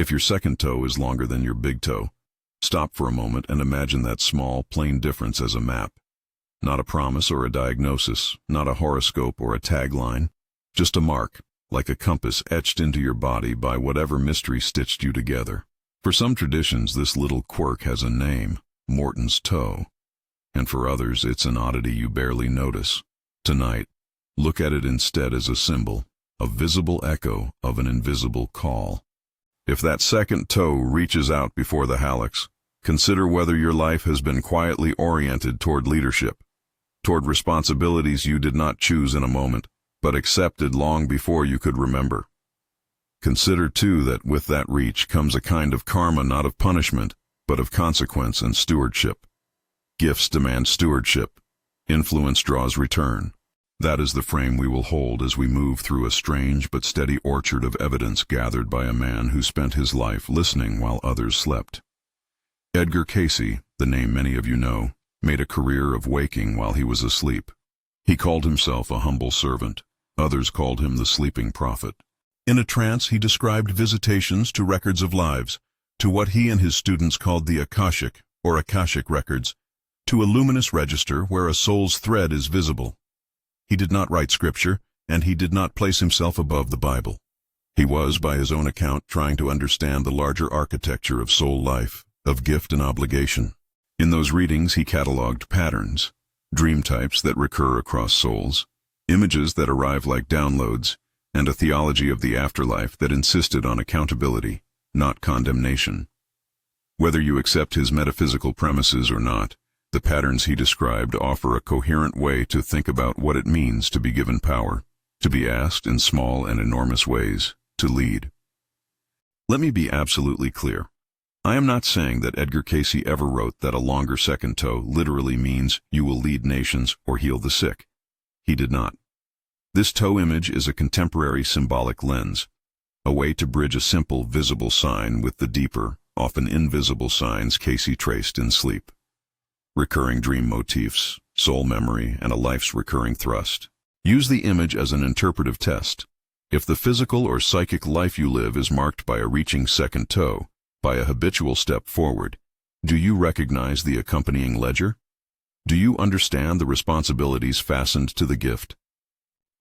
If your second toe is longer than your big toe, stop for a moment and imagine that small, plain difference as a map. Not a promise or a diagnosis, not a horoscope or a tagline, just a mark, like a compass etched into your body by whatever mystery stitched you together. For some traditions, this little quirk has a name, Morton's toe, and for others, it's an oddity you barely notice. Tonight, look at it instead as a symbol, a visible echo of an invisible call. If that second toe reaches out before the hallux, consider whether your life has been quietly oriented toward leadership, toward responsibilities you did not choose in a moment, but accepted long before you could remember. Consider, too, that with that reach comes a kind of karma not of punishment, but of consequence and stewardship. Gifts demand stewardship. Influence draws return. That is the frame we will hold as we move through a strange but steady orchard of evidence gathered by a man who spent his life listening while others slept. Edgar Cayce, the name many of you know, made a career of waking while he was asleep. He called himself a humble servant. Others called him the sleeping prophet. In a trance, he described visitations to records of lives, to what he and his students called the Akashic, or Akashic records, to a luminous register where a soul's thread is visible. He did not write scripture, and he did not place himself above the Bible. He was, by his own account, trying to understand the larger architecture of soul life, of gift and obligation. In those readings, he cataloged patterns, dream types that recur across souls, images that arrive like downloads, and a theology of the afterlife that insisted on accountability, not condemnation. Whether you accept his metaphysical premises or not, the patterns he described offer a coherent way to think about what it means to be given power, to be asked in small and enormous ways to lead. Let me be absolutely clear. I am not saying that Edgar Cayce ever wrote that a longer second toe literally means you will lead nations or heal the sick. He did not. This toe image is a contemporary symbolic lens, a way to bridge a simple, visible sign with the deeper, often invisible signs Cayce traced in sleep. Recurring dream motifs, soul memory, and a life's recurring thrust. Use the image as an interpretive test. If the physical or psychic life you live is marked by a reaching second toe, by a habitual step forward, do you recognize the accompanying ledger? Do you understand the responsibilities fastened to the gift?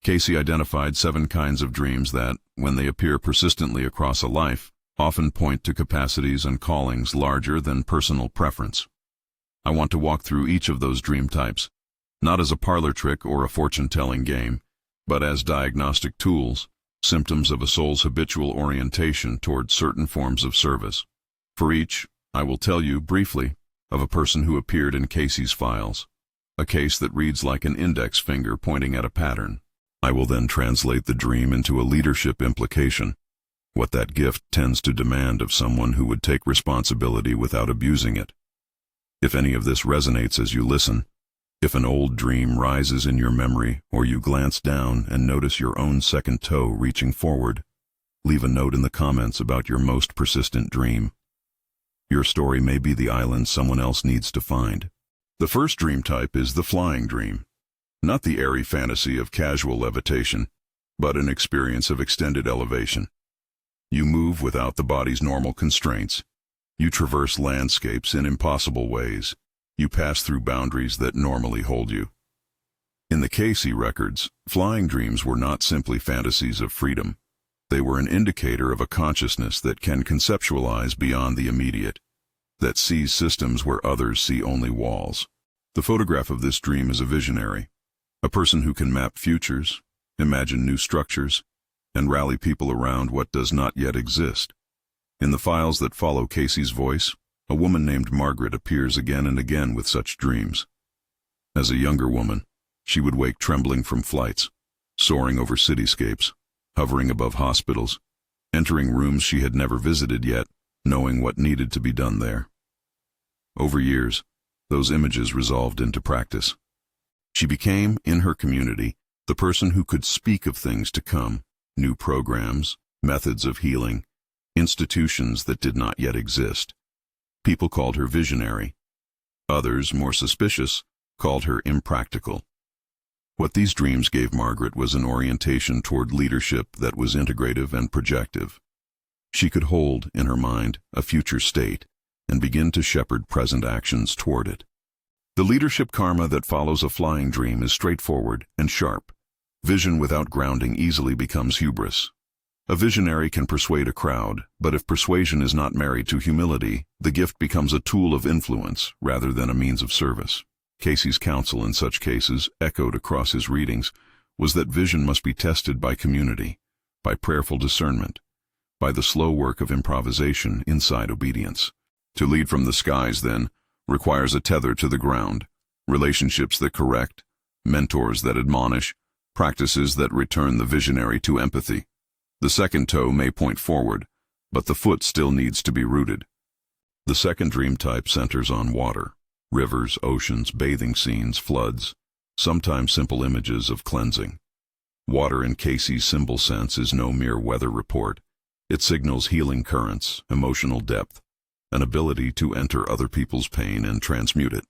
Cayce identified 7 kinds of dreams that, when they appear persistently across a life, often point to capacities and callings larger than personal preference. I want to walk through each of those dream types, not as a parlor trick or a fortune-telling game, but as diagnostic tools, symptoms of a soul's habitual orientation toward certain forms of service. For each, I will tell you, briefly, of a person who appeared in Cayce's files, a case that reads like an index finger pointing at a pattern. I will then translate the dream into a leadership implication, what that gift tends to demand of someone who would take responsibility without abusing it. If any of this resonates as you listen, if an old dream rises in your memory or you glance down and notice your own second toe reaching forward, leave a note in the comments about your most persistent dream. Your story may be the island someone else needs to find. The first dream type is the flying dream. Not the airy fantasy of casual levitation, but an experience of extended elevation. You move without the body's normal constraints. You traverse landscapes in impossible ways. You pass through boundaries that normally hold you. In the Cayce records, flying dreams were not simply fantasies of freedom. They were an indicator of a consciousness that can conceptualize beyond the immediate, that sees systems where others see only walls. The photograph of this dream is a visionary, a person who can map futures, imagine new structures, and rally people around what does not yet exist. In the files that follow Cayce's voice, a woman named Margaret appears again and again with such dreams. As a younger woman, she would wake trembling from flights, soaring over cityscapes, hovering above hospitals, entering rooms she had never visited yet, knowing what needed to be done there. Over years, those images resolved into practice. She became, in her community, the person who could speak of things to come, new programs, methods of healing, institutions that did not yet exist. People called her visionary. Others, more suspicious, called her impractical. What these dreams gave Margaret was an orientation toward leadership that was integrative and projective. She could hold, in her mind, a future state and begin to shepherd present actions toward it. The leadership karma that follows a flying dream is straightforward and sharp. Vision without grounding easily becomes hubris. A visionary can persuade a crowd, but if persuasion is not married to humility, the gift becomes a tool of influence rather than a means of service. Cayce's counsel in such cases, echoed across his readings, was that vision must be tested by community, by prayerful discernment, by the slow work of improvisation inside obedience. To lead from the skies, then, requires a tether to the ground, relationships that correct, mentors that admonish, practices that return the visionary to empathy. The second toe may point forward, but the foot still needs to be rooted. The second dream type centers on water, rivers, oceans, bathing scenes, floods, sometimes simple images of cleansing. Water in Cayce's symbol sense is no mere weather report. It signals healing currents, emotional depth, an ability to enter other people's pain and transmute it.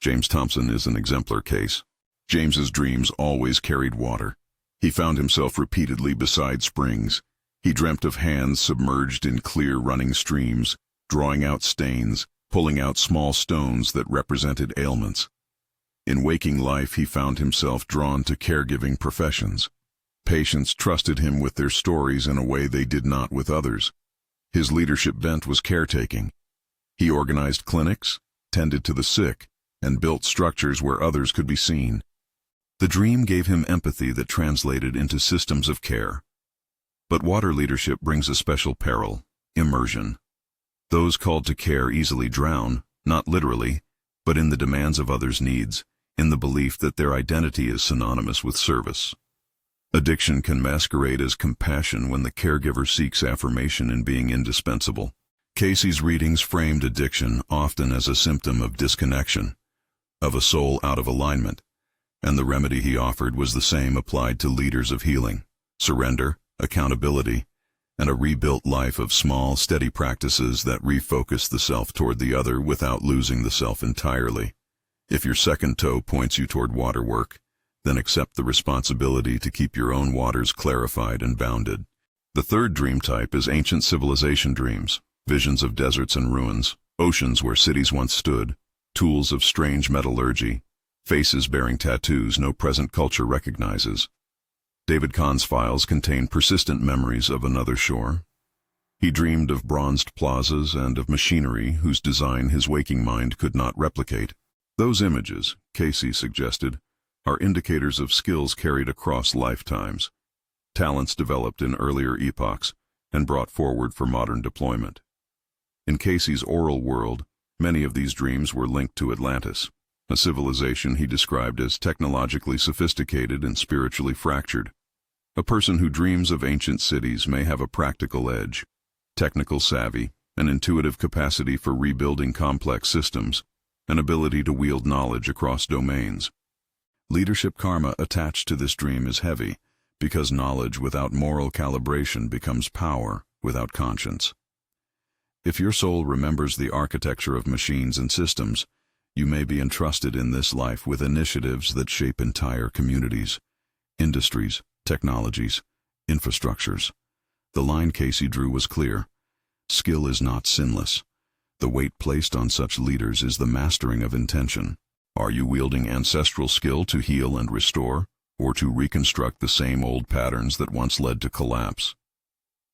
James Thompson is an exemplar case. James's dreams always carried water. He found himself repeatedly beside springs. He dreamt of hands submerged in clear running streams, drawing out stains, pulling out small stones that represented ailments. In waking life, he found himself drawn to caregiving professions. Patients trusted him with their stories in a way they did not with others. His leadership bent was caretaking. He organized clinics, tended to the sick, and built structures where others could be seen. The dream gave him empathy that translated into systems of care. But water leadership brings a special peril: immersion. Those called to care easily drown, not literally, but in the demands of others' needs, in the belief that their identity is synonymous with service. Addiction can masquerade as compassion when the caregiver seeks affirmation in being indispensable. Cayce's readings framed addiction often as a symptom of disconnection, of a soul out of alignment, and the remedy he offered was the same applied to leaders of healing: surrender, accountability, and a rebuilt life of small, steady practices that refocus the self toward the other without losing the self entirely. If your second toe points you toward water work, then accept the responsibility to keep your own waters clarified and bounded. The third dream type is ancient civilization dreams, visions of deserts and ruins, oceans where cities once stood, tools of strange metallurgy, faces bearing tattoos no present culture recognizes. David Kahn's files contain persistent memories of another shore. He dreamed of bronzed plazas and of machinery whose design his waking mind could not replicate. Those images, Cayce suggested, are indicators of skills carried across lifetimes, talents developed in earlier epochs and brought forward for modern deployment. In Cayce's oral world, many of these dreams were linked to Atlantis, a civilization he described as technologically sophisticated and spiritually fractured. A person who dreams of ancient cities may have a practical edge, technical savvy, an intuitive capacity for rebuilding complex systems, an ability to wield knowledge across domains. Leadership karma attached to this dream is heavy, because knowledge without moral calibration becomes power without conscience. If your soul remembers the architecture of machines and systems, you may be entrusted in this life with initiatives that shape entire communities, industries, technologies, infrastructures. The line Cayce drew was clear: skill is not sinless. The weight placed on such leaders is the mastering of intention. Are you wielding ancestral skill to heal and restore, or to reconstruct the same old patterns that once led to collapse?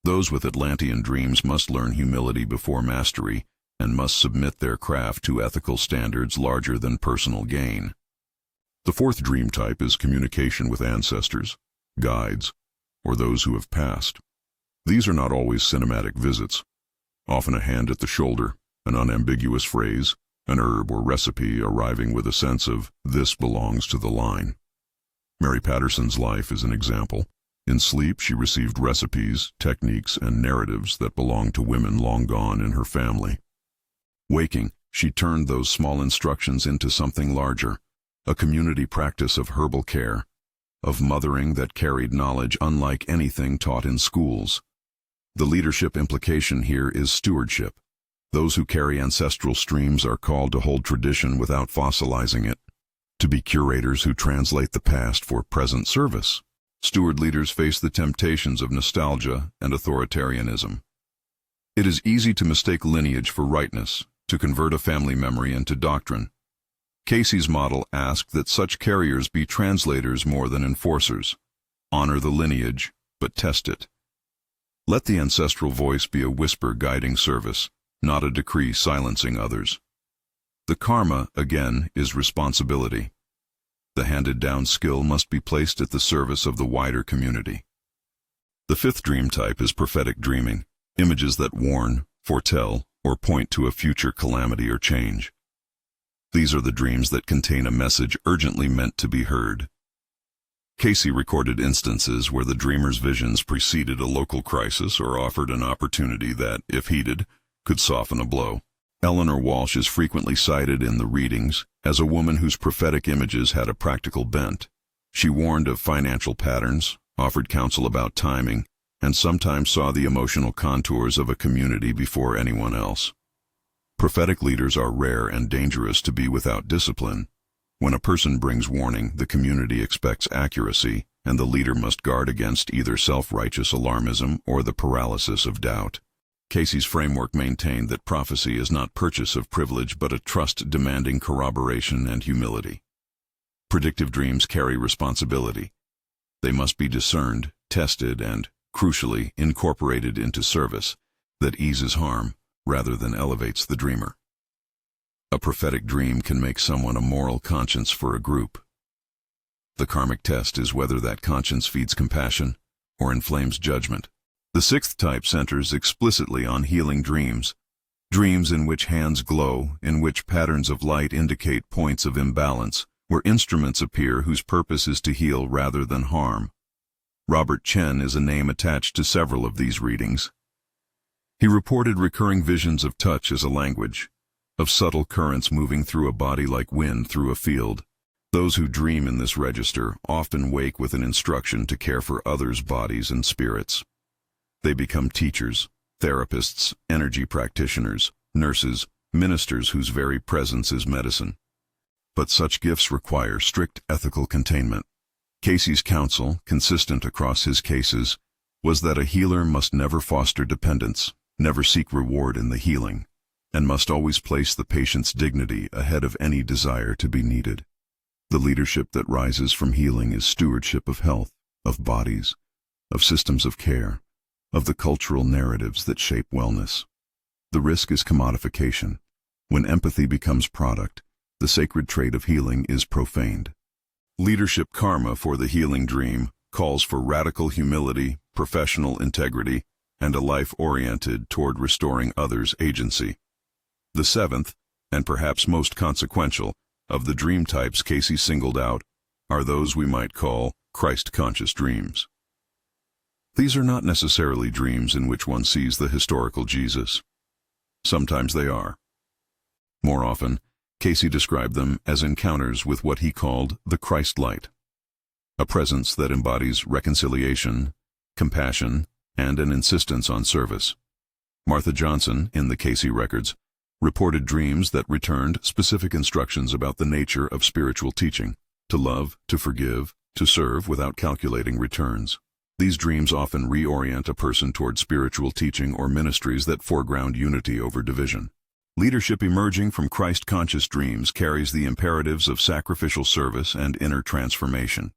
Those with Atlantean dreams must learn humility before mastery, and must submit their craft to ethical standards larger than personal gain. The fourth dream type is communication with ancestors, guides, or those who have passed. These are not always cinematic visits. Often a hand at the shoulder, an unambiguous phrase, an herb or recipe arriving with a sense of, this belongs to the line. Mary Patterson's life is an example. In sleep, she received recipes, techniques, and narratives that belonged to women long gone in her family. Waking, she turned those small instructions into something larger, a community practice of herbal care, of mothering that carried knowledge unlike anything taught in schools. The leadership implication here is stewardship. Those who carry ancestral streams are called to hold tradition without fossilizing it, to be curators who translate the past for present service. Steward leaders face the temptations of nostalgia and authoritarianism. It is easy to mistake lineage for rightness, to convert a family memory into doctrine. Cayce's model asked that such carriers be translators more than enforcers. Honor the lineage, but test it. Let the ancestral voice be a whisper guiding service, not a decree silencing others. The karma, again, is responsibility. The handed-down skill must be placed at the service of the wider community. The fifth dream type is prophetic dreaming, images that warn, foretell, or point to a future calamity or change. These are the dreams that contain a message urgently meant to be heard. Cayce recorded instances where the dreamer's visions preceded a local crisis or offered an opportunity that, if heeded, could soften a blow. Eleanor Walsh is frequently cited in the readings as a woman whose prophetic images had a practical bent. She warned of financial patterns, offered counsel about timing, and sometimes saw the emotional contours of a community before anyone else. Prophetic leaders are rare and dangerous to be without discipline. When a person brings warning, the community expects accuracy, and the leader must guard against either self-righteous alarmism or the paralysis of doubt. Cayce's framework maintained that prophecy is not purchase of privilege but a trust demanding corroboration and humility. Predictive dreams carry responsibility. They must be discerned, tested, and, crucially, incorporated into service that eases harm rather than elevates the dreamer. A prophetic dream can make someone a moral conscience for a group. The karmic test is whether that conscience feeds compassion or inflames judgment. The sixth type centers explicitly on healing dreams. Dreams in which hands glow, in which patterns of light indicate points of imbalance, where instruments appear whose purpose is to heal rather than harm. Robert Chen is a name attached to several of these readings. He reported recurring visions of touch as a language, of subtle currents moving through a body like wind through a field. Those who dream in this register often wake with an instruction to care for others' bodies and spirits. They become teachers, therapists, energy practitioners, nurses, ministers whose very presence is medicine. But such gifts require strict ethical containment. Cayce's counsel, consistent across his cases, was that a healer must never foster dependence, never seek reward in the healing, and must always place the patient's dignity ahead of any desire to be needed. The leadership that rises from healing is stewardship of health, of bodies, of systems of care, of the cultural narratives that shape wellness. The risk is commodification. When empathy becomes product, the sacred trait of healing is profaned. Leadership karma for the healing dream calls for radical humility, professional integrity, and a life oriented toward restoring others' agency. The seventh, and perhaps most consequential, of the dream types Cayce singled out are those we might call Christ-conscious dreams. These are not necessarily dreams in which one sees the historical Jesus. Sometimes they are. More often, Cayce described them as encounters with what he called the Christ light, a presence that embodies reconciliation, compassion, and an insistence on service. Martha Johnson, in the Cayce records, reported dreams that returned specific instructions about the nature of spiritual teaching, to love, to forgive, to serve without calculating returns. These dreams often reorient a person toward spiritual teaching or ministries that foreground unity over division. Leadership emerging from Christ-conscious dreams carries the imperatives of sacrificial service and inner transformation.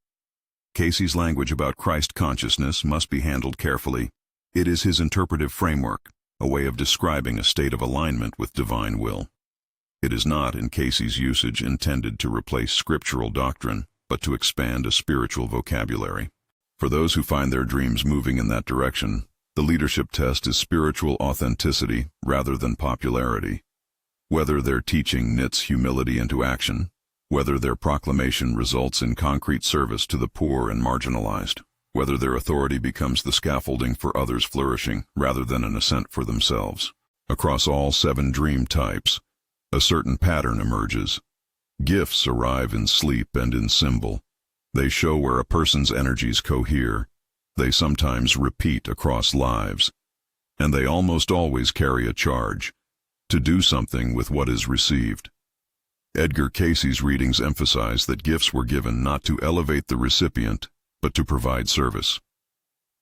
Cayce's language about Christ consciousness must be handled carefully. It is his interpretive framework, a way of describing a state of alignment with divine will. It is not, in Cayce's usage, intended to replace scriptural doctrine, but to expand a spiritual vocabulary. For those who find their dreams moving in that direction, the leadership test is spiritual authenticity rather than popularity. Whether their teaching knits humility into action, whether their proclamation results in concrete service to the poor and marginalized, whether their authority becomes the scaffolding for others' flourishing rather than an ascent for themselves. Across all 7 dream types, a certain pattern emerges. Gifts arrive in sleep and in symbol. They show where a person's energies cohere. They sometimes repeat across lives. And they almost always carry a charge, to do something with what is received. Edgar Cayce's readings emphasize that gifts were given not to elevate the recipient, but to provide service.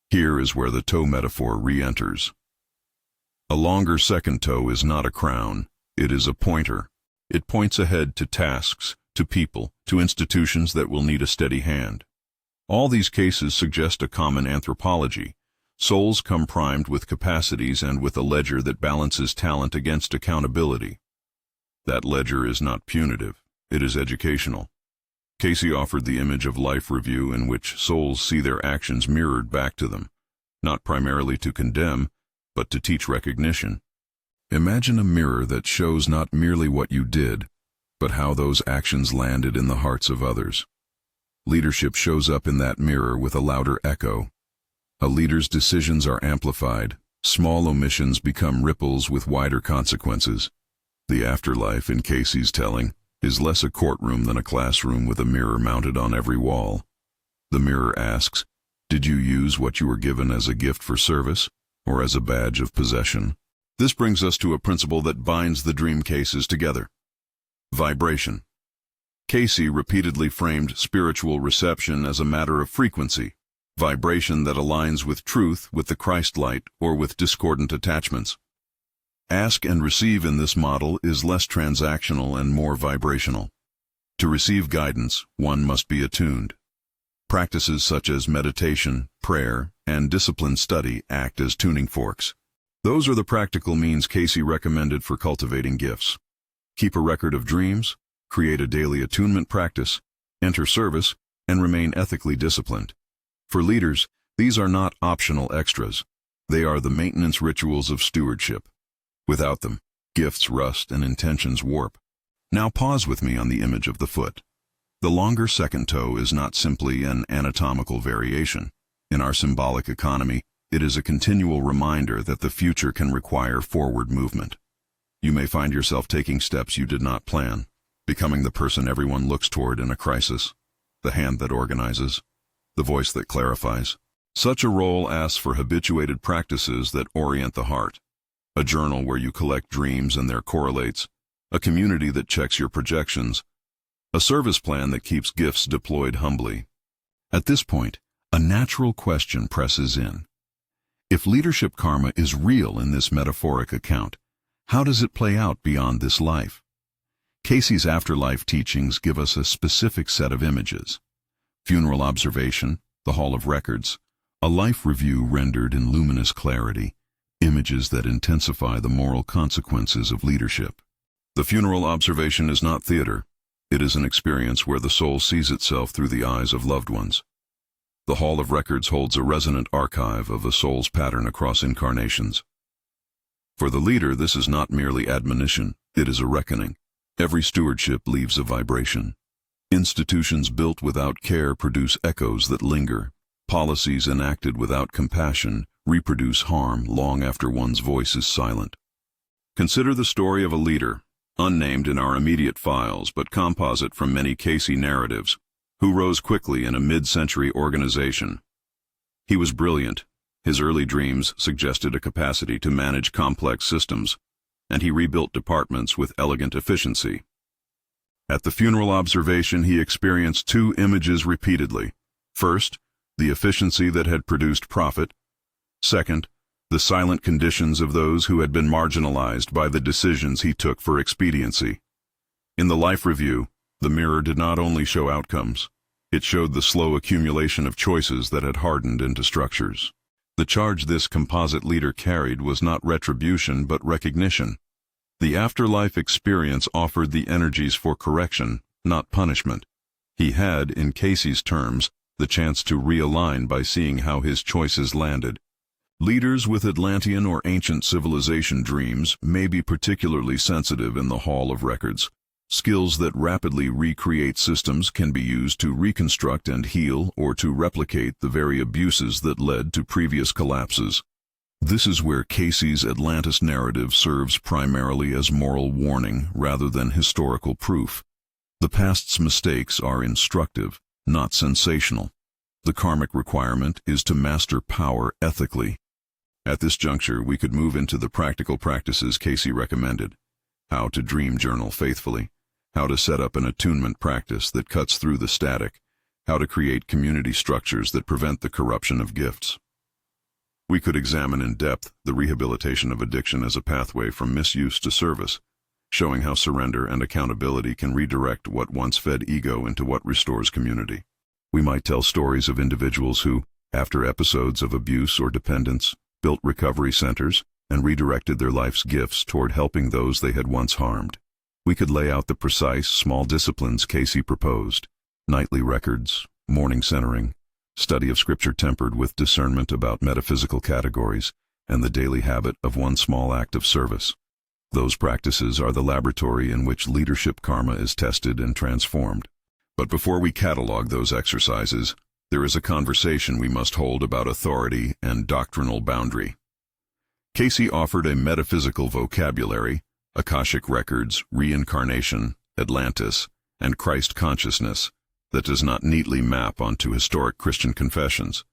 Here is where the toe metaphor re-enters. A longer second toe is not a crown, it is a pointer. It points ahead to tasks, to people, to institutions that will need a steady hand. All these cases suggest a common anthropology. Souls come primed with capacities and with a ledger that balances talent against accountability. That ledger is not punitive, it is educational. Cayce offered the image of life review in which souls see their actions mirrored back to them, not primarily to condemn, but to teach recognition. Imagine a mirror that shows not merely what you did, but how those actions landed in the hearts of others. Leadership shows up in that mirror with a louder echo. A leader's decisions are amplified. Small omissions become ripples with wider consequences. The afterlife, in Cayce's telling, is less a courtroom than a classroom with a mirror mounted on every wall. The mirror asks, did you use what you were given as a gift for service, or as a badge of possession? This brings us to a principle that binds the dream cases together. Vibration. Cayce repeatedly framed spiritual reception as a matter of frequency, vibration that aligns with truth, with the Christ light, or with discordant attachments. Ask and receive in this model is less transactional and more vibrational. To receive guidance, one must be attuned. Practices such as meditation, prayer, and disciplined study act as tuning forks. Those are the practical means Cayce recommended for cultivating gifts. Keep a record of dreams, create a daily attunement practice, enter service, and remain ethically disciplined. For leaders, these are not optional extras. They are the maintenance rituals of stewardship. Without them, gifts rust and intentions warp. Now pause with me on the image of the foot. The longer second toe is not simply an anatomical variation. In our symbolic economy, it is a continual reminder that the future can require forward movement. You may find yourself taking steps you did not plan, becoming the person everyone looks toward in a crisis, the hand that organizes, the voice that clarifies. Such a role asks for habituated practices that orient the heart. A journal where you collect dreams and their correlates, a community that checks your projections, a service plan that keeps gifts deployed humbly. At this point, a natural question presses in. If leadership karma is real in this metaphoric account, how does it play out beyond this life? Cayce's afterlife teachings give us a specific set of images. Funeral observation, the Hall of Records, a life review rendered in luminous clarity, images that intensify the moral consequences of leadership. The funeral observation is not theater. It is an experience where the soul sees itself through the eyes of loved ones. The Hall of Records holds a resonant archive of a soul's pattern across incarnations. For the leader, this is not merely admonition, it is a reckoning. Every stewardship leaves a vibration. Institutions built without care produce echoes that linger. Policies enacted without compassion reproduce harm long after one's voice is silent. Consider the story of a leader, unnamed in our immediate files but composite from many Cayce narratives, who rose quickly in a mid-century organization. He was brilliant. His early dreams suggested a capacity to manage complex systems, and he rebuilt departments with elegant efficiency. At the funeral observation, he experienced two images repeatedly. First, the efficiency that had produced profit. Second, the silent conditions of those who had been marginalized by the decisions he took for expediency. In the life review, the mirror did not only show outcomes, it showed the slow accumulation of choices that had hardened into structures. The charge this composite leader carried was not retribution but recognition. The afterlife experience offered the energies for correction, not punishment. He had, in Cayce's terms, the chance to realign by seeing how his choices landed. Leaders with Atlantean or ancient civilization dreams may be particularly sensitive in the Hall of Records. Skills that rapidly recreate systems can be used to reconstruct and heal or to replicate the very abuses that led to previous collapses. This is where Cayce's Atlantis narrative serves primarily as moral warning rather than historical proof. The past's mistakes are instructive, not sensational. The karmic requirement is to master power ethically. At this juncture, we could move into the practical practices Cayce recommended. How to dream journal faithfully, how to set up an attunement practice that cuts through the static, how to create community structures that prevent the corruption of gifts. We could examine in depth the rehabilitation of addiction as a pathway from misuse to service, showing how surrender and accountability can redirect what once fed ego into what restores community. We might tell stories of individuals who, after episodes of abuse or dependence, built recovery centers and redirected their life's gifts toward helping those they had once harmed. We could lay out the precise, small disciplines Cayce proposed: nightly records, morning centering, study of scripture tempered with discernment about metaphysical categories, and the daily habit of one small act of service. Those practices are the laboratory in which leadership karma is tested and transformed. But before we catalog those exercises, there is a conversation we must hold about authority and doctrinal boundary. Cayce offered a metaphysical vocabulary: Akashic records, reincarnation, Atlantis, and Christ consciousness, that does not neatly map onto historic Christian confessions.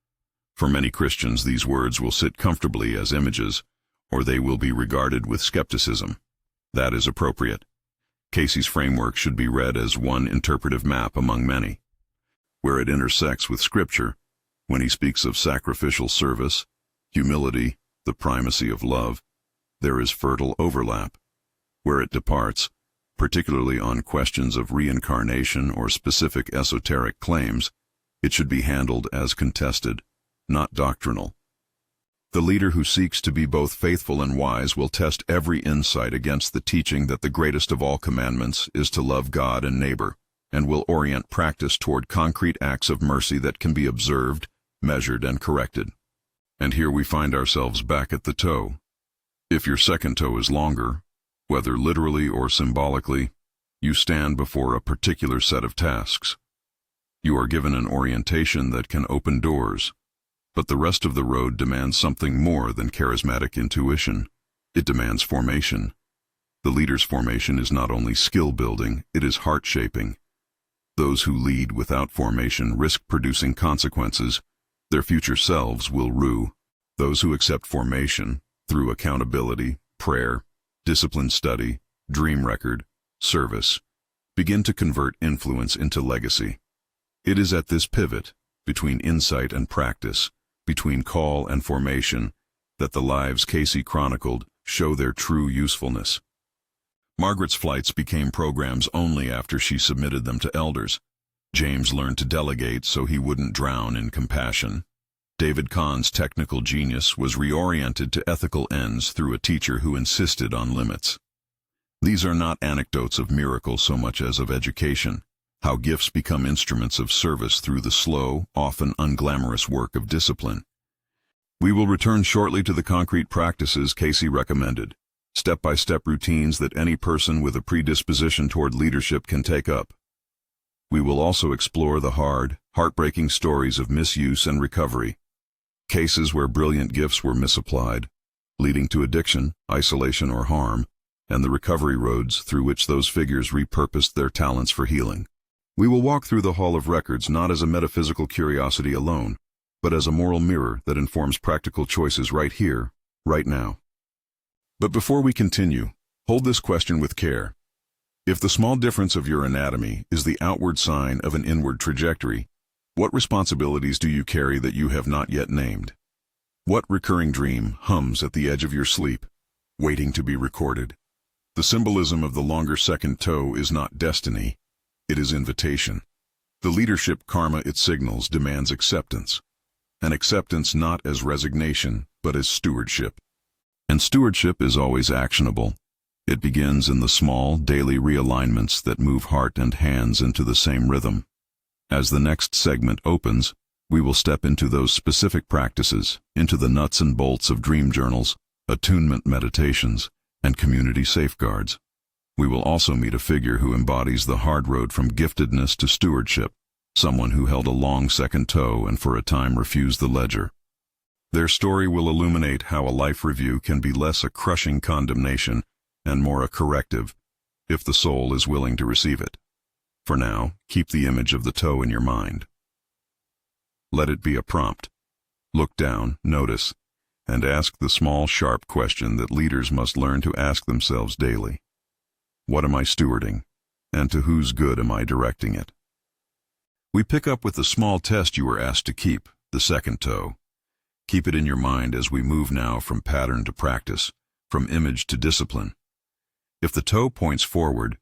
For many Christians, these words will sit comfortably as images, or they will be regarded with skepticism. That is appropriate. Cayce's framework should be read as one interpretive map among many. Where it intersects with Scripture, when he speaks of sacrificial service, humility, the primacy of love, there is fertile overlap. Where it departs, particularly on questions of reincarnation or specific esoteric claims, it should be handled as contested, not doctrinal. The leader who seeks to be both faithful and wise will test every insight against the teaching that the greatest of all commandments is to love God and neighbor, and will orient practice toward concrete acts of mercy that can be observed, measured, and corrected. And here we find ourselves back at the toe. If your second toe is longer, whether literally or symbolically, you stand before a particular set of tasks. You are given an orientation that can open doors, but the rest of the road demands something more than charismatic intuition. It demands formation. The leader's formation is not only skill building, it is heart shaping. Those who lead without formation risk producing consequences. Their future selves will rue. Those who accept formation, through accountability, prayer, disciplined study, dream record, service, begin to convert influence into legacy. It is at this pivot, between insight and practice, between call and formation, that the lives Cayce chronicled show their true usefulness. Margaret's flights became programs only after she submitted them to elders. James learned to delegate so he wouldn't drown in compassion. David Kahn's technical genius was reoriented to ethical ends through a teacher who insisted on limits. These are not anecdotes of miracle so much as of education, how gifts become instruments of service through the slow, often unglamorous work of discipline. We will return shortly to the concrete practices Cayce recommended, step-by-step routines that any person with a predisposition toward leadership can take up. We will also explore the hard, heartbreaking stories of misuse and recovery, cases where brilliant gifts were misapplied, leading to addiction, isolation, or harm, and the recovery roads through which those figures repurposed their talents for healing. We will walk through the Hall of Records not as a metaphysical curiosity alone, but as a moral mirror that informs practical choices right here, right now. But before we continue, hold this question with care. If the small difference of your anatomy is the outward sign of an inward trajectory, what responsibilities do you carry that you have not yet named? What recurring dream hums at the edge of your sleep, waiting to be recorded? The symbolism of the longer second toe is not destiny, it is invitation. The leadership karma it signals demands acceptance, and acceptance not as resignation, but as stewardship. And stewardship is always actionable. It begins in the small, daily realignments that move heart and hands into the same rhythm. As the next segment opens, we will step into those specific practices, into the nuts and bolts of dream journals, attunement meditations, and community safeguards. We will also meet a figure who embodies the hard road from giftedness to stewardship, someone who held a long second toe and for a time refused the ledger. Their story will illuminate how a life review can be less a crushing condemnation and more a corrective, if the soul is willing to receive it. For now, keep the image of the toe in your mind. Let it be a prompt. Look down, notice, and ask the small, sharp question that leaders must learn to ask themselves daily. What am I stewarding, and to whose good am I directing it? We pick up with the small test you were asked to keep, the second toe. Keep it in your mind as we move now from pattern to practice, from image to discipline. If the toe points forward,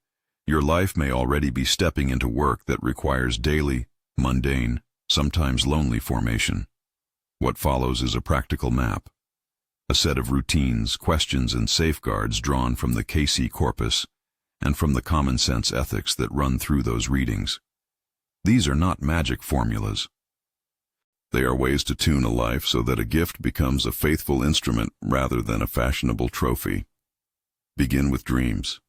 your life may already be stepping into work that requires daily, mundane, sometimes lonely formation. What follows is a practical map, a set of routines, questions, and safeguards drawn from the Cayce corpus and from the common sense ethics that run through those readings. These are not magic formulas. They are ways to tune a life so that a gift becomes a faithful instrument rather than a fashionable trophy. Begin with dreams.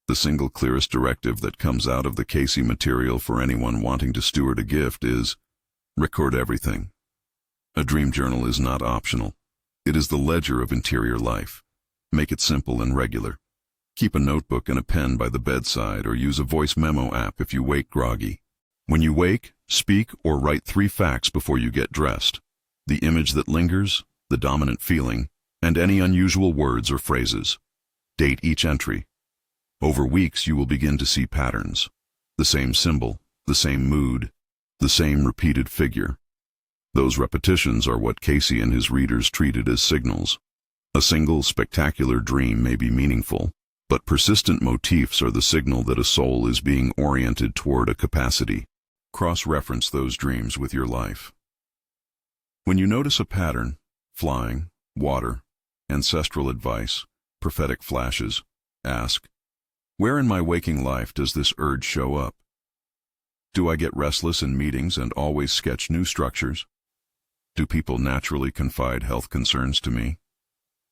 The single clearest directive that comes out of the Cayce material for anyone wanting to steward a gift is, record everything. A dream journal is not optional. It is the ledger of interior life. Make it simple and regular. Keep a notebook and a pen by the bedside or use a voice memo app if you wake groggy. When you wake, speak or write 3 facts before you get dressed. The image that lingers, the dominant feeling, and any unusual words or phrases. Date each entry. Over weeks you will begin to see patterns. The same symbol, the same mood, the same repeated figure. Those repetitions are what Cayce and his readers treated as signals. A single, spectacular dream may be meaningful, but persistent motifs are the signal that a soul is being oriented toward a capacity. Cross-reference those dreams with your life. When you notice a pattern, flying, water, ancestral advice, prophetic flashes, ask, where in my waking life does this urge show up? Do I get restless in meetings and always sketch new structures? Do people naturally confide health concerns to me?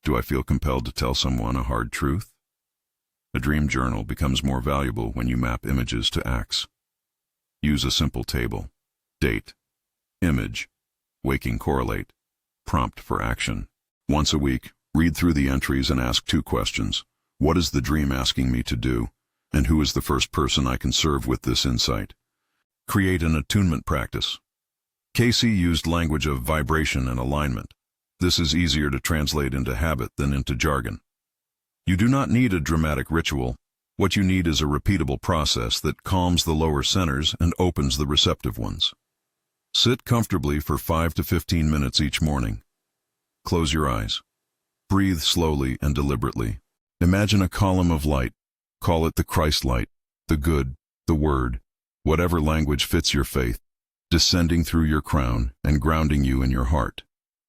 Do I feel compelled to tell someone a hard truth? A dream journal becomes more valuable when you map images to acts. Use a simple table. Date, image, waking correlate, prompt for action. Once a week, read through the entries and ask 2 questions. What is the dream asking me to do? And who is the first person I can serve with this insight? Create an attunement practice. Cayce used language of vibration and alignment. This is easier to translate into habit than into jargon. You do not need a dramatic ritual. What you need is a repeatable process that calms the lower centers and opens the receptive ones. Sit comfortably for 5 to 15 minutes each morning. Close your eyes. Breathe slowly and deliberately. Imagine a column of light. Call it the Christ light, the good, the word, whatever language fits your faith, descending through your crown and grounding you in your heart.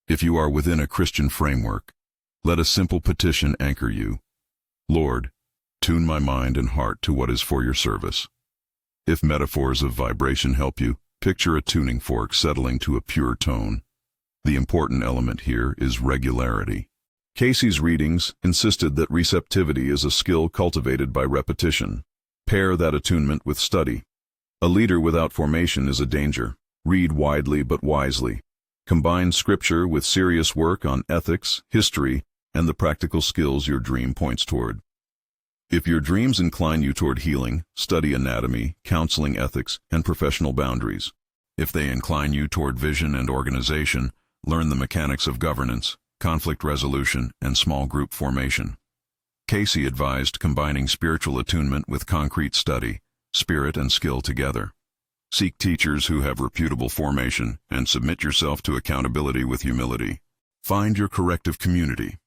If you are within a Christian framework, let a simple petition anchor you. Lord, tune my mind and heart to what is for your service. If metaphors of vibration help you, picture a tuning fork settling to a pure tone. The important element here is regularity. Cayce's readings insisted that receptivity is a skill cultivated by repetition. Pair that attunement with study. A leader without formation is a danger. Read widely but wisely. Combine scripture with serious work on ethics, history, and the practical skills your dream points toward. If your dreams incline you toward healing, study anatomy, counseling ethics, and professional boundaries. If they incline you toward vision and organization, learn the mechanics of governance, conflict resolution, and small group formation. Cayce advised combining spiritual attunement with concrete study, spirit and skill together. Seek teachers who have reputable formation and submit yourself to accountability with humility. Find your corrective community.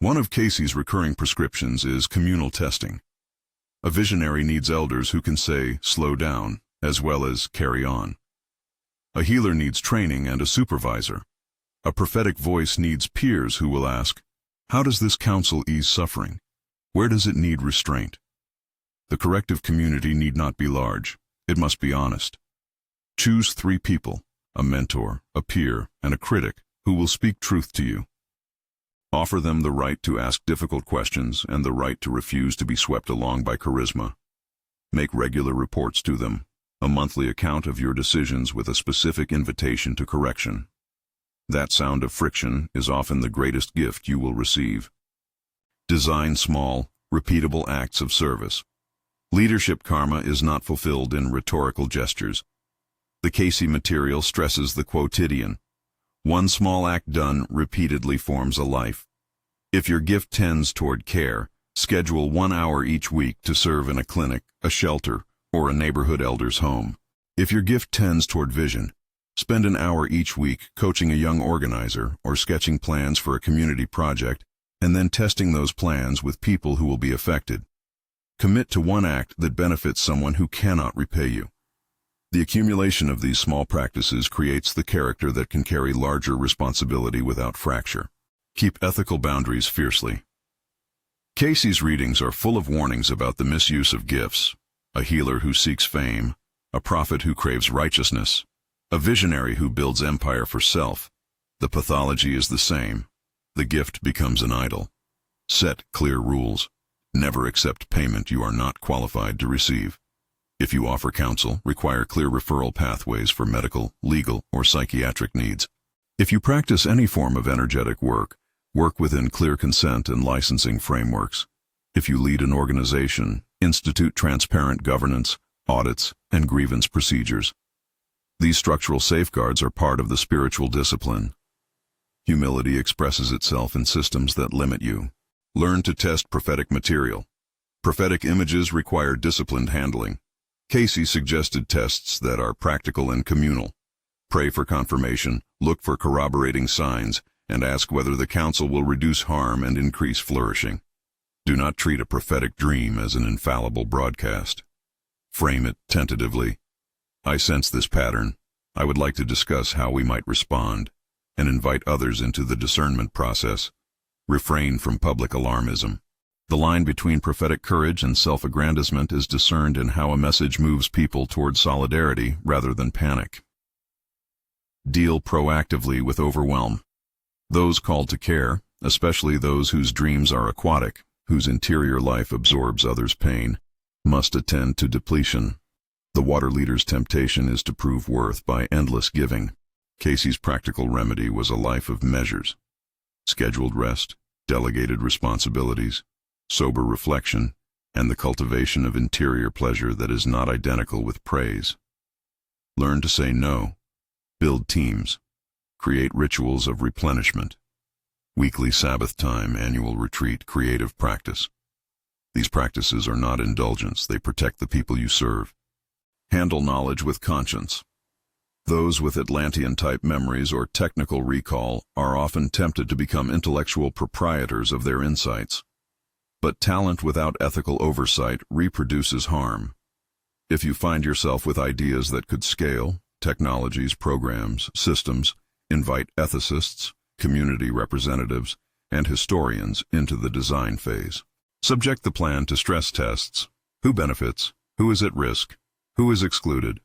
One of Cayce's recurring prescriptions is communal testing. A visionary needs elders who can say, slow down, as well as carry on. A healer needs training and a supervisor. A prophetic voice needs peers who will ask, how does this counsel ease suffering? Where does it need restraint? The corrective community need not be large. It must be honest. Choose 3 people, a mentor, a peer, and a critic, who will speak truth to you. Offer them the right to ask difficult questions and the right to refuse to be swept along by charisma. Make regular reports to them, a monthly account of your decisions with a specific invitation to correction. That sound of friction is often the greatest gift you will receive. Design small, repeatable acts of service. Leadership karma is not fulfilled in rhetorical gestures. The Cayce material stresses the quotidian. One small act done repeatedly forms a life. If your gift tends toward care, schedule 1 hour each week to serve in a clinic, a shelter, or a neighborhood elder's home. If your gift tends toward vision, Spend an hour each week coaching a young organizer or sketching plans for a community project, and then testing those plans with people who will be affected. Commit to one act that benefits someone who cannot repay you. The accumulation of these small practices creates the character that can carry larger responsibility without fracture. Keep ethical boundaries fiercely. Cayce's readings are full of warnings about the misuse of gifts: a healer who seeks fame, a prophet who craves righteousness, a visionary who builds empire for self. The pathology is the same. The gift becomes an idol. Set clear rules. Never accept payment you are not qualified to receive. If you offer counsel, require clear referral pathways for medical, legal, or psychiatric needs. If you practice any form of energetic work, work within clear consent and licensing frameworks. If you lead an organization, institute transparent governance, audits, and grievance procedures. These structural safeguards are part of the spiritual discipline. Humility expresses itself in systems that limit you. Learn to test prophetic material. Prophetic images require disciplined handling. Cayce suggested tests that are practical and communal. Pray for confirmation, look for corroborating signs, and ask whether the counsel will reduce harm and increase flourishing. Do not treat a prophetic dream as an infallible broadcast. Frame it tentatively. I sense this pattern. I would like to discuss how we might respond, and invite others into the discernment process. Refrain from public alarmism. The line between prophetic courage and self-aggrandizement is discerned in how a message moves people toward solidarity rather than panic. Deal proactively with overwhelm. Those called to care, especially those whose dreams are aquatic, whose interior life absorbs others' pain, must attend to depletion. The water leader's temptation is to prove worth by endless giving. Cayce's practical remedy was a life of measures. Scheduled rest, delegated responsibilities, sober reflection, and the cultivation of interior pleasure that is not identical with praise. Learn to say no. Build teams. Create rituals of replenishment. Weekly Sabbath time, annual retreat, creative practice. These practices are not indulgence, they protect the people you serve. Handle knowledge with conscience. Those with Atlantean-type memories or technical recall are often tempted to become intellectual proprietors of their insights. But talent without ethical oversight reproduces harm. If you find yourself with ideas that could scale, technologies, programs, systems, invite ethicists, community representatives, and historians into the design phase. Subject the plan to stress tests. Who benefits? Who is at risk? Who is excluded?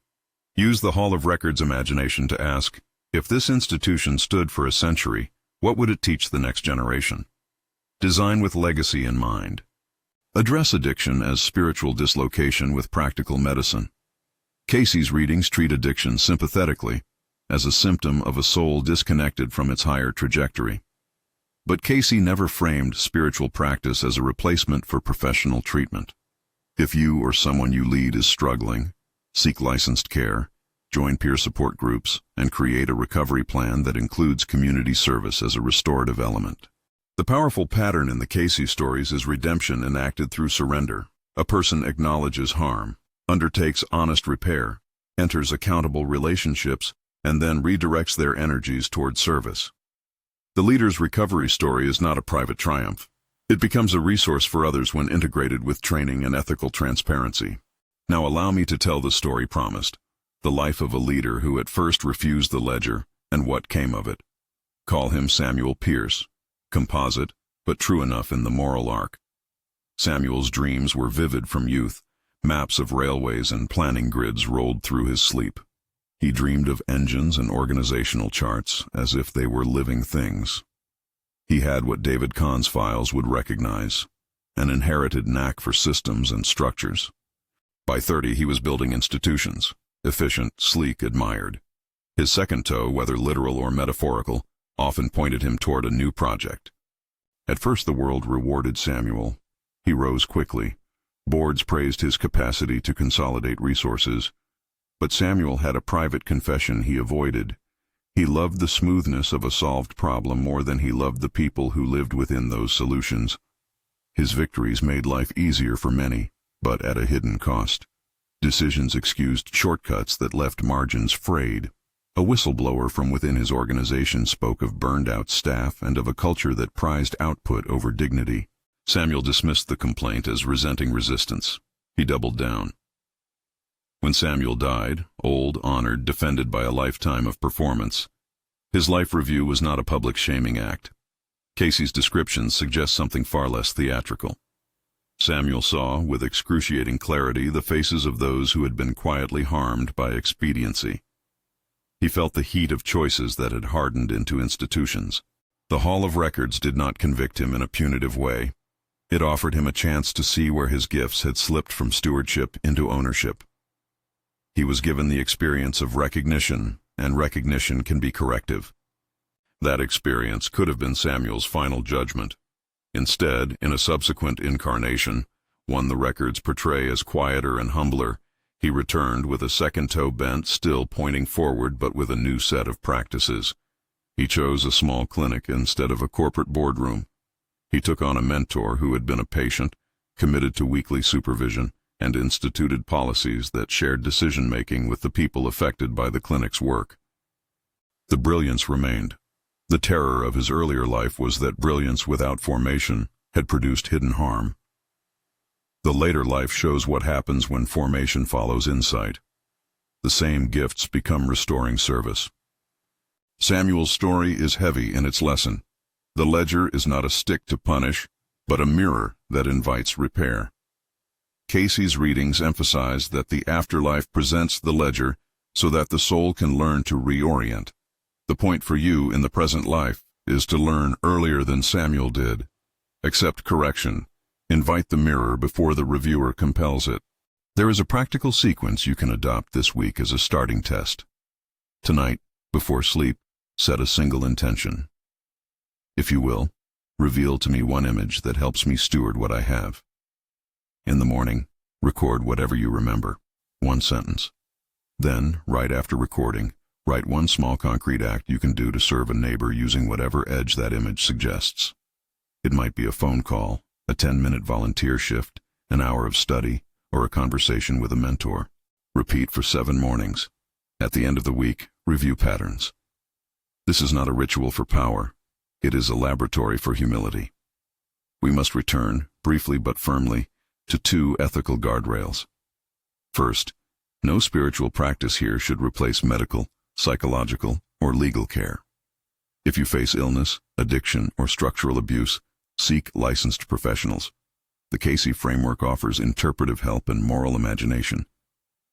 Use the Hall of Records imagination to ask, if this institution stood for a century, what would it teach the next generation? Design with legacy in mind. Address addiction as spiritual dislocation with practical medicine. Cayce's readings treat addiction sympathetically, as a symptom of a soul disconnected from its higher trajectory. But Cayce never framed spiritual practice as a replacement for professional treatment. If you or someone you lead is struggling, seek licensed care, join peer support groups, and create a recovery plan that includes community service as a restorative element. The powerful pattern in the Cayce stories is redemption enacted through surrender. A person acknowledges harm, undertakes honest repair, enters accountable relationships, and then redirects their energies toward service. The leader's recovery story is not a private triumph. It becomes a resource for others when integrated with training and ethical transparency. Now allow me to tell the story promised, the life of a leader who at first refused the ledger and what came of it. Call him Samuel Pierce, composite, but true enough in the moral arc. Samuel's dreams were vivid from youth. Maps of railways and planning grids rolled through his sleep. He dreamed of engines and organizational charts as if they were living things. He had what David Kahn's files would recognize, an inherited knack for systems and structures. By 30, he was building institutions, efficient, sleek, admired. His second toe, whether literal or metaphorical, often pointed him toward a new project. At first the world rewarded Samuel. He rose quickly. Boards praised his capacity to consolidate resources. But Samuel had a private confession he avoided. He loved the smoothness of a solved problem more than he loved the people who lived within those solutions. His victories made life easier for many, but at a hidden cost. Decisions excused shortcuts that left margins frayed. A whistleblower from within his organization spoke of burned-out staff and of a culture that prized output over dignity. Samuel dismissed the complaint as resenting resistance. He doubled down. When Samuel died, old, honored, defended by a lifetime of performance, his life review was not a public shaming act. Cayce's descriptions suggest something far less theatrical. Samuel saw, with excruciating clarity, the faces of those who had been quietly harmed by expediency. He felt the heat of choices that had hardened into institutions. The Hall of Records did not convict him in a punitive way. It offered him a chance to see where his gifts had slipped from stewardship into ownership. He was given the experience of recognition, and recognition can be corrective. That experience could have been Samuel's final judgment. Instead, in a subsequent incarnation, one the records portray as quieter and humbler, he returned with a second toe bent, still pointing forward but with a new set of practices. He chose a small clinic instead of a corporate boardroom. He took on a mentor who had been a patient, committed to weekly supervision, and instituted policies that shared decision-making with the people affected by the clinic's work. The brilliance remained. The terror of his earlier life was that brilliance without formation had produced hidden harm. The later life shows what happens when formation follows insight. The same gifts become restoring service. Samuel's story is heavy in its lesson. The ledger is not a stick to punish, but a mirror that invites repair. Cayce's readings emphasize that the afterlife presents the ledger so that the soul can learn to reorient. The point for you in the present life is to learn earlier than Samuel did. Accept correction. Invite the mirror before the reviewer compels it. There is a practical sequence you can adopt this week as a starting test. Tonight, before sleep, set a single intention. If you will, reveal to me one image that helps me steward what I have. In the morning, record whatever you remember, one sentence. Then, right after recording, write one small concrete act you can do to serve a neighbor using whatever edge that image suggests. It might be a phone call, a 10-minute volunteer shift, an hour of study, or a conversation with a mentor. Repeat for 7 mornings. At the end of the week, review patterns. This is not a ritual for power. It is a laboratory for humility. We must return, briefly but firmly, to 2 ethical guardrails. First, no spiritual practice here should replace medical, psychological, or legal care. If you face illness, addiction, or structural abuse, seek licensed professionals. The Cayce framework offers interpretive help and moral imagination,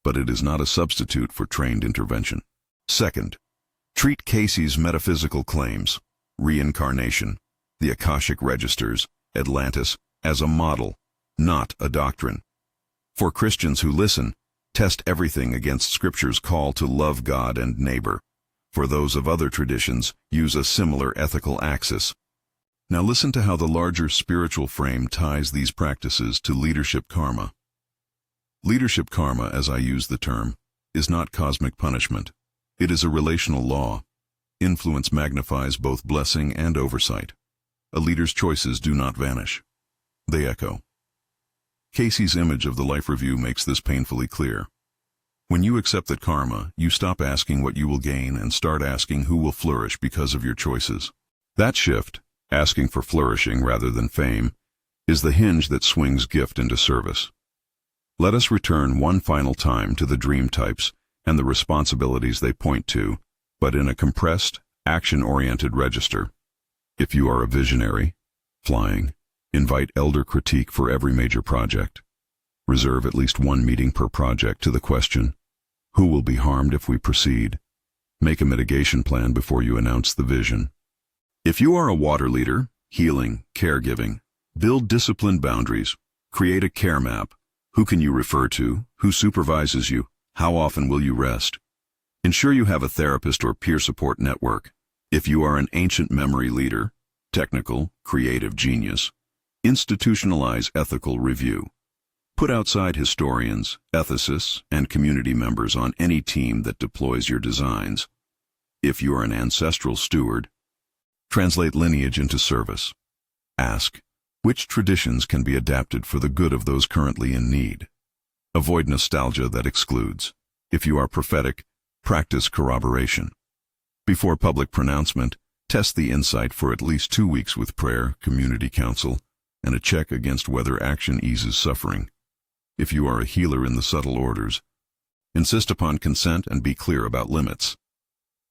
but it is not a substitute for trained intervention. Second, treat Cayce's metaphysical claims, reincarnation, the Akashic registers, Atlantis, as a model, not a doctrine. For Christians who listen, test everything against Scripture's call to love God and neighbor. For those of other traditions, use a similar ethical axis. Now listen to how the larger spiritual frame ties these practices to leadership karma. Leadership karma, as I use the term, is not cosmic punishment. It is a relational law. Influence magnifies both blessing and oversight. A leader's choices do not vanish. They echo. Cayce's image of the life review makes this painfully clear. When you accept that karma, you stop asking what you will gain and start asking who will flourish because of your choices. That shift, asking for flourishing rather than fame, is the hinge that swings gift into service. Let us return one final time to the dream types and the responsibilities they point to, but in a compressed, action-oriented register. If you are a visionary, flying, invite elder critique for every major project. Reserve at least 1 meeting per project to the question, who will be harmed if we proceed? Make a mitigation plan before you announce the vision. If you are a water leader, healing, caregiving, build disciplined boundaries, create a care map. Who can you refer to? Who supervises you? How often will you rest? Ensure you have a therapist or peer support network. If you are an ancient memory leader, technical, creative genius, institutionalize ethical review. Put outside historians, ethicists, and community members on any team that deploys your designs. If you are an ancestral steward, translate lineage into service. Ask, which traditions can be adapted for the good of those currently in need? Avoid nostalgia that excludes. If you are prophetic, Practice corroboration. Before public pronouncement, test the insight for at least 2 weeks with prayer, community counsel, and a check against whether action eases suffering. If you are a healer in the subtle orders, insist upon consent and be clear about limits.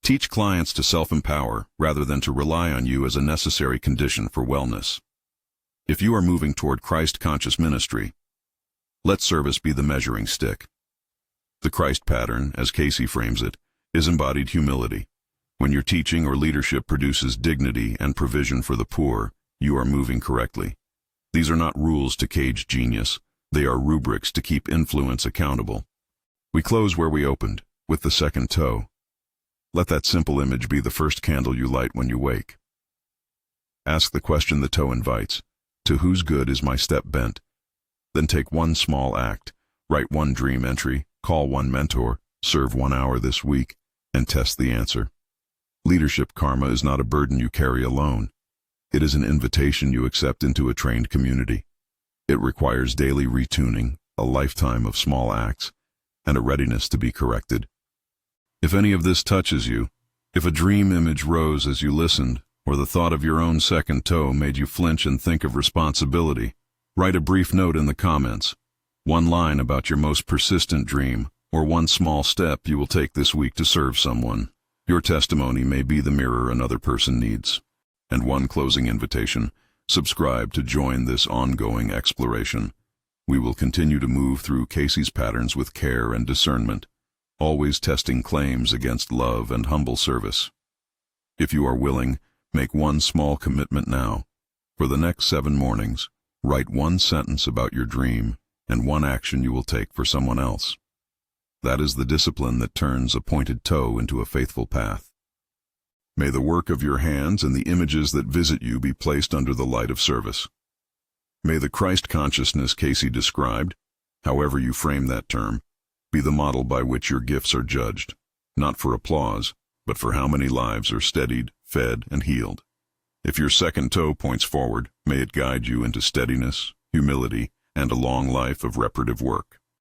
Teach clients to self-empower rather than to rely on you as a necessary condition for wellness. If you are moving toward Christ-conscious ministry, let service be the measuring stick. The Christ pattern, as Cayce frames it, is embodied humility. When your teaching or leadership produces dignity and provision for the poor, you are moving correctly. These are not rules to cage genius. They are rubrics to keep influence accountable. We close where we opened, with the second toe. Let that simple image be the first candle you light when you wake. Ask the question the toe invites. To whose good is my step bent? Then take one small act, write one dream entry, call one mentor, serve 1 hour this week, and test the answer. Leadership karma is not a burden you carry alone. It is an invitation you accept into a trained community. It requires daily retuning, a lifetime of small acts, and a readiness to be corrected. If any of this touches you, if a dream image rose as you listened, or the thought of your own second toe made you flinch and think of responsibility, write a brief note in the comments. One line about your most persistent dream, or one small step you will take this week to serve someone. Your testimony may be the mirror another person needs. And one closing invitation: subscribe to join this ongoing exploration. We will continue to move through Cayce's patterns with care and discernment, always testing claims against love and humble service. If you are willing, make one small commitment now. For the next 7 mornings, write one sentence about your dream and one action you will take for someone else. That is the discipline that turns a pointed toe into a faithful path. May the work of your hands and the images that visit you be placed under the light of service. May the Christ consciousness Cayce described, however you frame that term, be the model by which your gifts are judged, not for applause, but for how many lives are steadied, fed, and healed. If your second toe points forward, may it guide you into steadiness, humility, and a long life of reparative work.